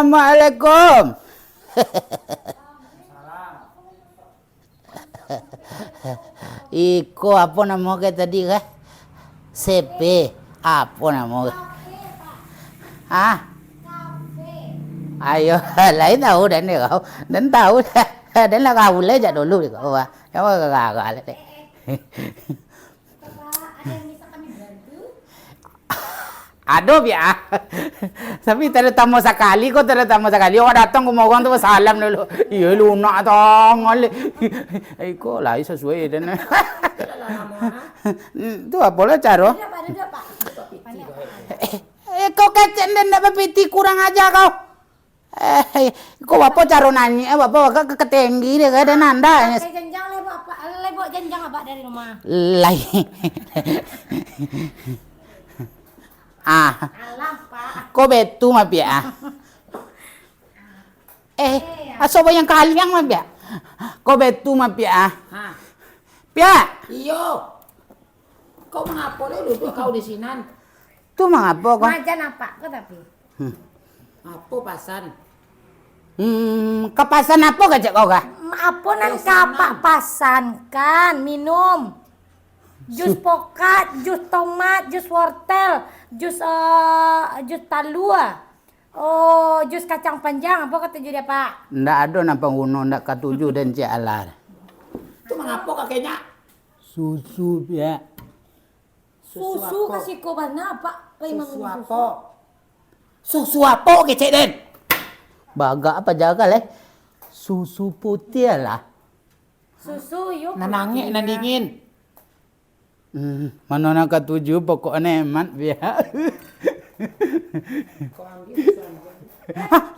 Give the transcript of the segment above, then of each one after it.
Assalamualaikum. Iko apa nama ke tadi kah? CP apa nama? Ah? Ayo, lấy đâu đến được không? Đến tàu đến là kau lấy aja dulu deh kau. Coba kagak deh. Aduh ya, tapi terutama sekali kok terutama sekali orang datang ke mau tuh salam dulu. Iya lunak tong, iko lah sesuai dan. Itu apa lah caro? Kau kecen dan apa piti kurang aja kau. Kau apa caro nanya? Bapak ketenggi deh ada nanda. Jenjang lebok jenjang abak dari rumah. Lain. Alah, Pak. Kok betu mah pia? Aso ba yang kaliang mah pia? Kok betu mah pia? Pia? Iyo. Kau mengapa duduk kau di sinan? Tu mengapa kok? Majan apa kok tapi? Apa pasan? Kepasan apa gak kau kah? Apa nan kapak pasankan minum? Jus pokat, jus tomat, jus wortel, jus talua. Oh, jus kacang panjang apa kata dia, Pak? Ndak ada nampak gunung ndak ketujuh dan cik alar. Itu mengapa kakeknya? Susu pia. Susu kasih kau mana, Pak? Susu apa? Susu apa ke cik den? Baga apa jaga leh? Susu putih lah. Susu yuk. Nanangin, nandingin. Mana nak ketujuh pokoknya emat pia.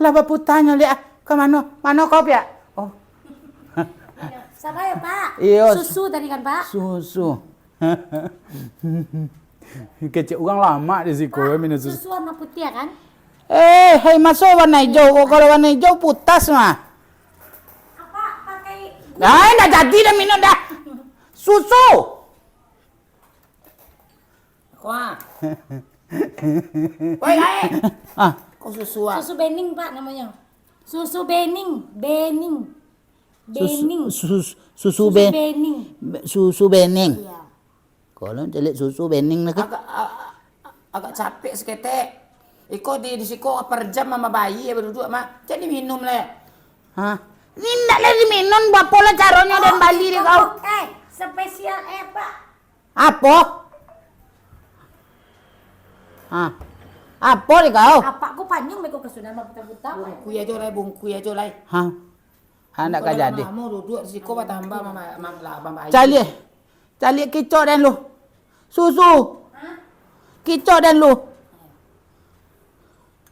Lah bapak tanya lihat ke mana? Mana kau pia? Oh. Siapa ya, Pak? Iya. Susu tadi kan, Pak? Susu. Kecil orang lama di situ minum susu. Susu warna putih ya kan? Hai masuk warna hijau. Kalau warna hijau putas mah. Apa pakai Nggak jadi dah minum dah. Susu. Wah. Woi, gae. Kau susu ah? susu bening, Pak namanya? Susu bening. Susu bening. Susu bening. Iya. Kalau telik susu bening nak. Agak capek seketek. Iko di siko per jam sama bayi ya berdua mah. Jadi minum le. Hah? Ini ndak lagi minum bapak lah caranya dan bali di kau. Spesial Pak. Apa? Apa di kau? Apa aku panjang beko kesunan mah buta-buta. Bungku ya jolai. Hah? Hendak kah jadi? Kamu duduk di siko tambah mama bayi. Cali kicau dan lu. Susu. Kicau dan lu.